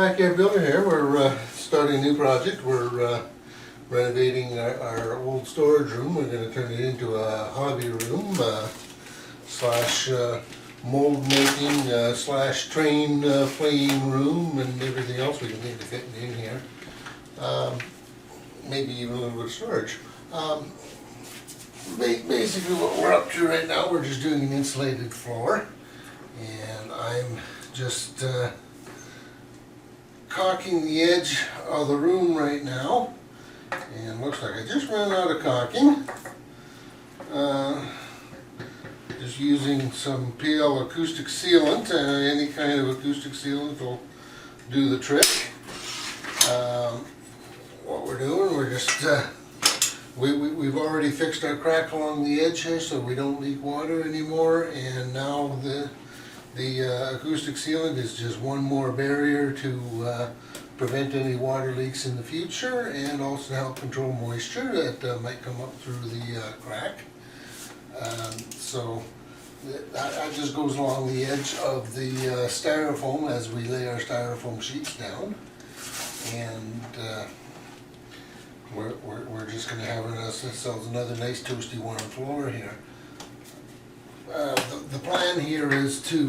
Backyard Builder here. We're starting a new project. We're renovating our old storage room. We're going to turn it into a hobby room slash mold making slash train playing room and everything else we can think of fitting in here. Maybe even a little bit of storage. Basically what we're up to right now, we're just doing an insulated floor, and I'm just caulking the edge of the room right now, and looks like I just ran out of caulking. Just using some PL acoustic sealant. Any kind of acoustic sealant will do the trick. What we're doing, we're just we've already fixed our crack along the edge here, so we don't leak water anymore, and now the acoustic sealant is just one more barrier to prevent any water leaks in the future, and also help control moisture that might come up through the crack. So that just goes along the edge of the styrofoam as we lay our styrofoam sheets down, and we're just going to have ourselves another nice toasty warm floor here. The plan here is to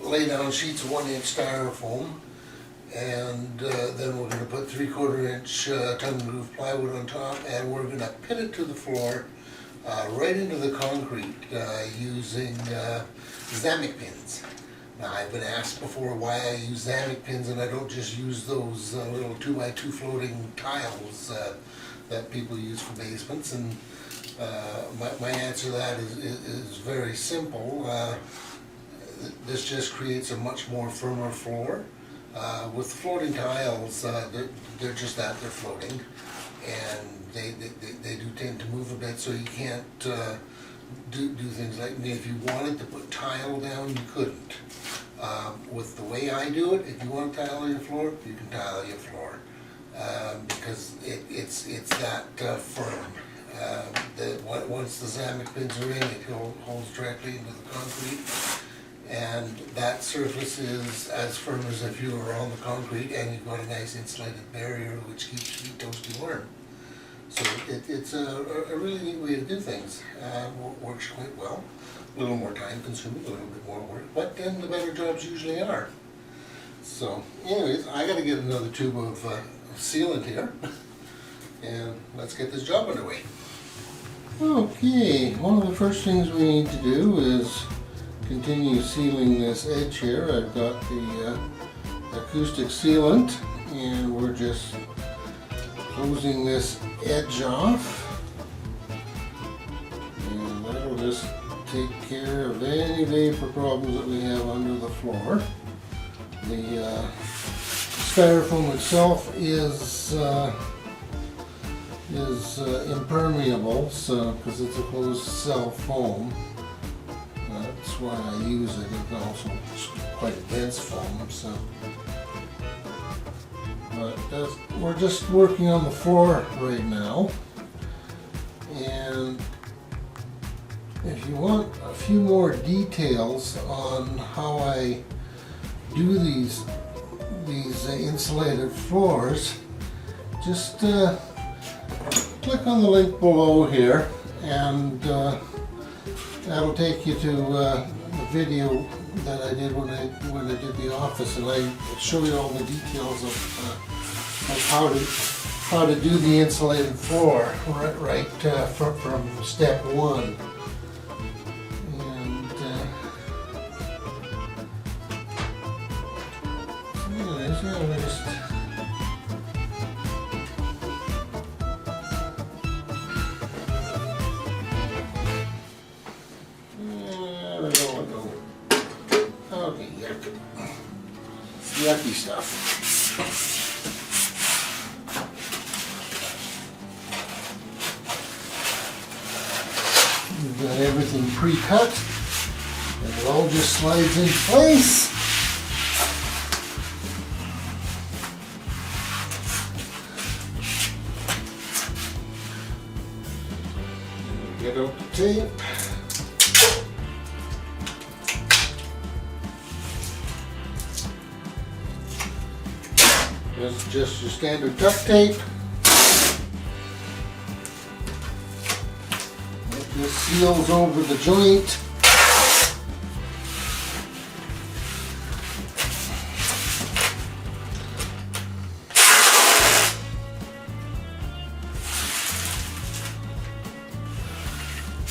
lay down sheets of 1-inch styrofoam, and then we're going to put 3/4 inch tongue groove plywood on top, and we're going to pin it to the floor right into the concrete using Zamic pins. Now, I've been asked before why I use Zamic pins and I don't just use those little 2x2 floating tiles that people use for basements, and my answer to that is very simple. This just creates a much more firmer floor. With floating tiles, they're just that, they're floating, and they do tend to move a bit, so you can't do things like, if you wanted to put tile down, you couldn't. With the way I do it, if you want to tile your floor, you can tile your floor, because it's that firm. Once the Zamic pins are in, it holds directly into the concrete, and that surface is as firm as if you were on the concrete, and you've got a nice insulated barrier which keeps you toasty warm. So it's a really neat way to do things. Works quite well. A little more time consuming, a little bit more work, but then the better jobs usually are. So anyways, I gotta get another tube of sealant here, and let's get this job underway. Okay, one of the first things we need to do is continue sealing this edge here. I've got the acoustic sealant, and we're just closing this edge off, and that'll just take care of any vapor problems that we have under the floor. The styrofoam itself is impermeable, so because it's a closed cell foam. That's why I use it. It's also quite a dense foam, so. But we're just working on the floor right now, and if you want a few more details on how I do these insulated floors, just click on the link below here, and that'll take you to the video that I did when I did the office, and I show you all the details of how to do the insulated floor right from step one. And anyways, yeah, we just okay, yucky stuff. We've got everything pre-cut, and it all just slides into place. Get out the tape. is just your standard duct tape. This seals over the joint.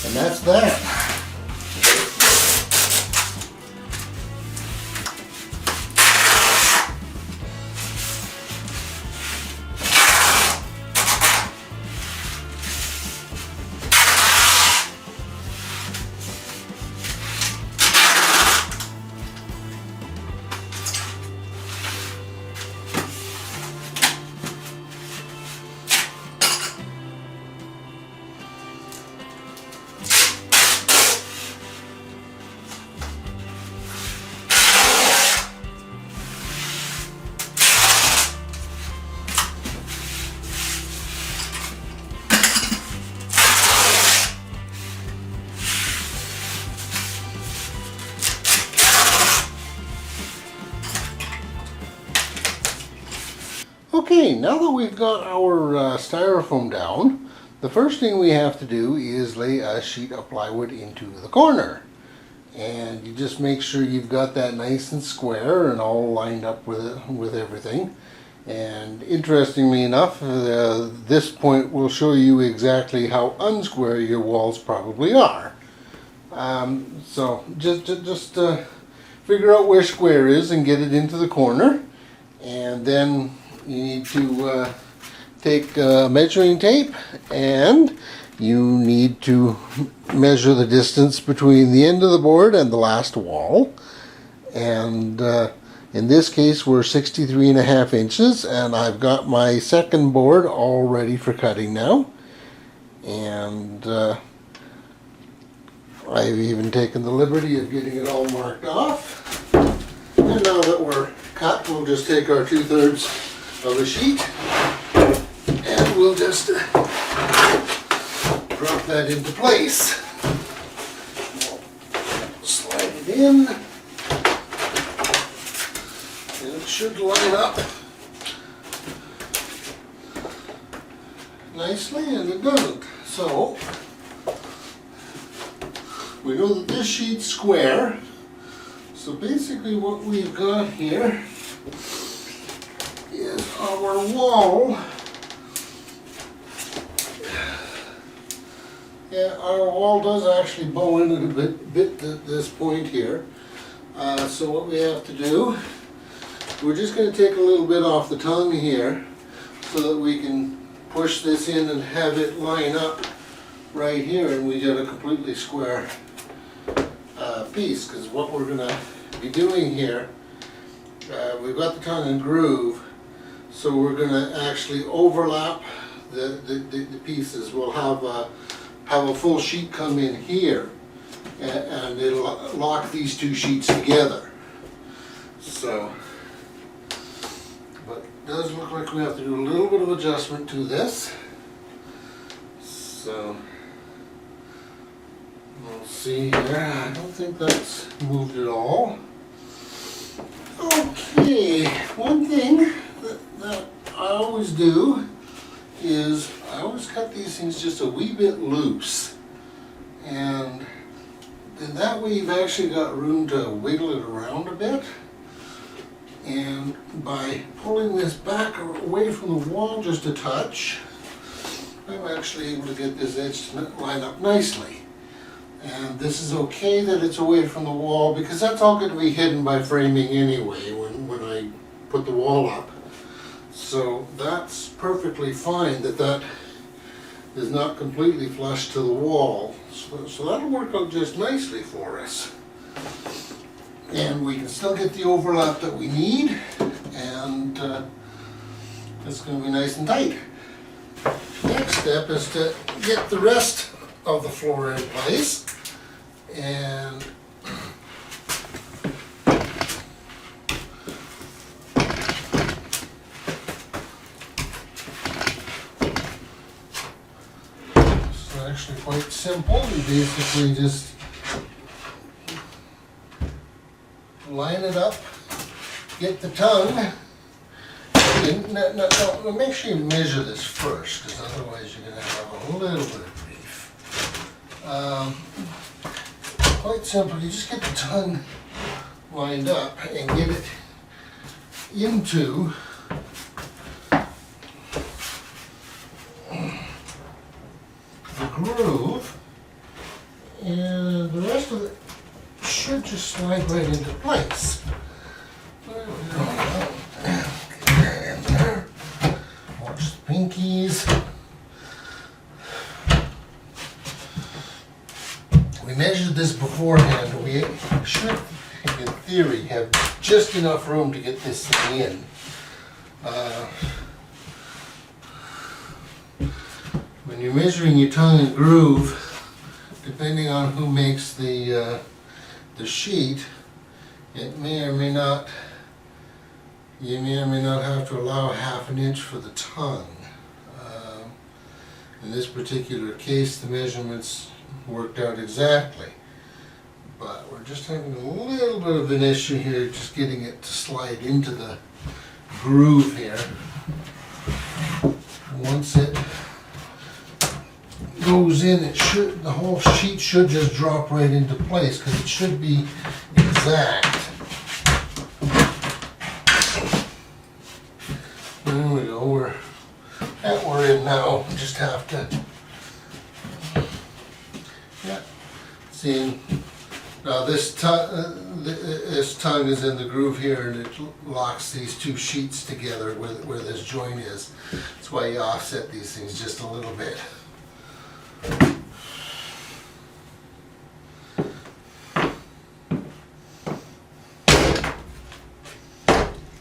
And that's that. Okay, now that we've got our styrofoam down, the first thing we have to do is lay a sheet of plywood into the corner. And you just make sure you've got that nice and square and all lined up with everything. And interestingly enough, this point will show you exactly how unsquare your walls probably are. So just figure out where square is and get it into the corner. And then you need to take measuring tape, and you need to measure the distance between the end of the board and the last wall. And in this case we're 63.5 inches, and I've got my second board all ready for cutting now. And I've even taken the liberty of getting it all marked off. And now that we're cut, we'll just take our 2/3 of the sheet and we'll just drop that into place. Slide it in, and it should line up nicely, and it doesn't. So we know that this sheet's square. So basically what we've got here is our wall. Yeah, our wall does actually bow in a bit at this point here. So what we have to do, we're just going to take a little bit off the tongue here so that we can push this in and have it line up right here, and we get a completely square piece. Because what we're going to be doing here, we've got the tongue and groove, so we're going to actually overlap the pieces. We'll have a full sheet come in here, and it'll lock these two sheets together. So, but it does look like we have to do a little bit of adjustment to this. So we'll see here. I don't think that's moved at all. Okay, one thing that I always do is I always cut these things just a wee bit loose, and then that way you've actually got room to wiggle it around a bit. And by pulling this back away from the wall just a touch, I'm actually able to get this edge to line up nicely. And this is okay that it's away from the wall, because that's all going to be hidden by framing anyway when I put the wall up. So that's perfectly fine that is not completely flush to the wall. So that'll work out just nicely for us. And we can still get the overlap that we need, and it's going to be nice and tight. Next step is to get the rest of the floor in place, and it's actually quite simple. You basically just line it up, get the tongue now, make sure you measure this first, because otherwise you're going to have a little bit of grief. Quite simple, you just get the tongue lined up and get it into the groove, and the rest of it should just slide right into place. There we go. Get that in there. Watch the pinkies. We measured this beforehand. We should, in theory, have just enough room to get this thing in. When you're measuring your tongue and groove, depending on who makes the sheet, it may or may not, you may or may not have to allow 1/2 inch for the tongue. In this particular case, the measurements worked out exactly, but we're just having a little bit of an issue here, just getting it to slide into the groove here. Once it goes in, it should, the whole sheet should just drop right into place, because it should be exact. There we go, we're in now. We just have to, yeah. See, now this tongue is in the groove here, and it locks these two sheets together where this joint is. That's why you offset these things just a little bit.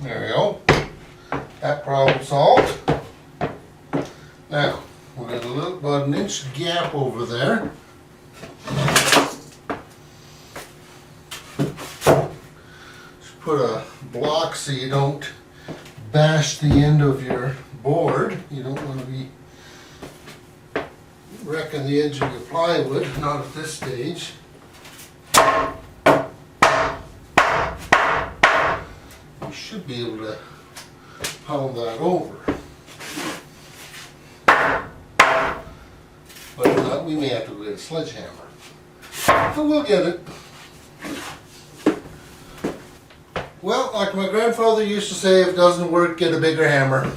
There we go. That problem solved. Now, we've got about 1 inch gap over there. Just put a block so you don't bash the end of your board. You don't want to be wrecking the edge of your plywood, not at this stage. You should be able to pound that over. But if not, we may have to get a sledgehammer. But we'll get it. Well, like my grandfather used to say, if it doesn't work, get a bigger hammer.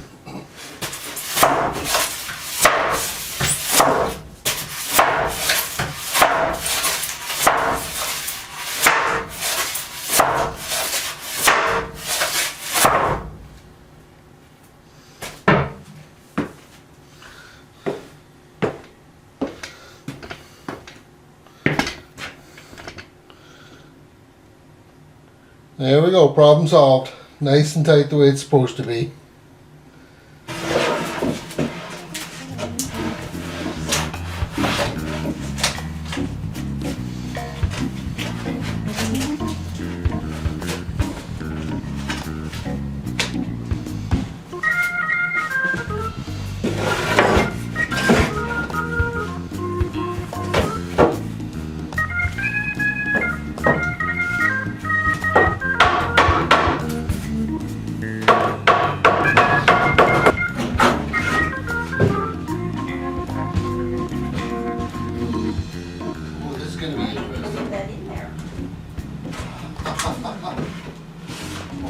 There we go, problem solved. Nice and tight the way it's supposed to be.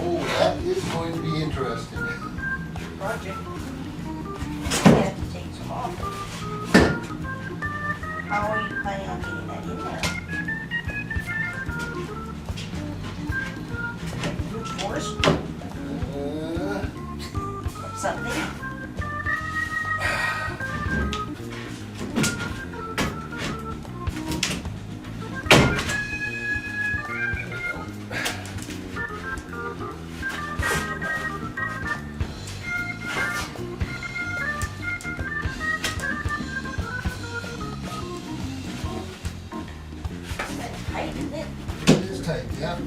Oh, that is going to be interesting. Project. You have to take some off. How are you planning on getting that in there? Brute force? Something? Tight, isn't it? It is tight, yeah.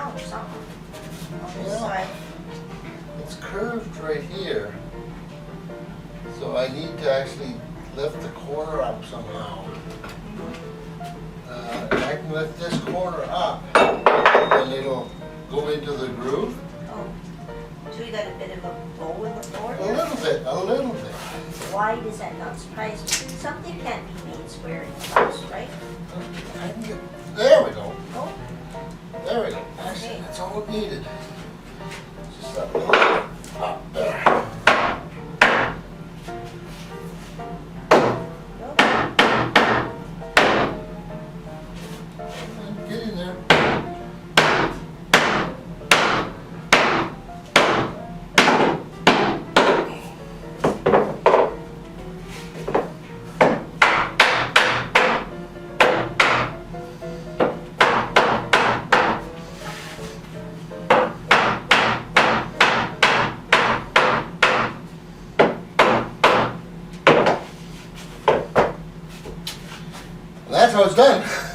down or something. On this Yeah. side. It's curved right here. So I need to actually lift the corner up somehow. I can lift this corner up, and it'll go into the groove. Oh, so you got a bit of a bow in the floor A here? little bit. Why does that not surprise you? Something can't be made square in the house, right? I can get, there we go. Oh, There we go. Actually, Okay. that's all it needed. Just that little up there. no. Get in there. And that's how it's done.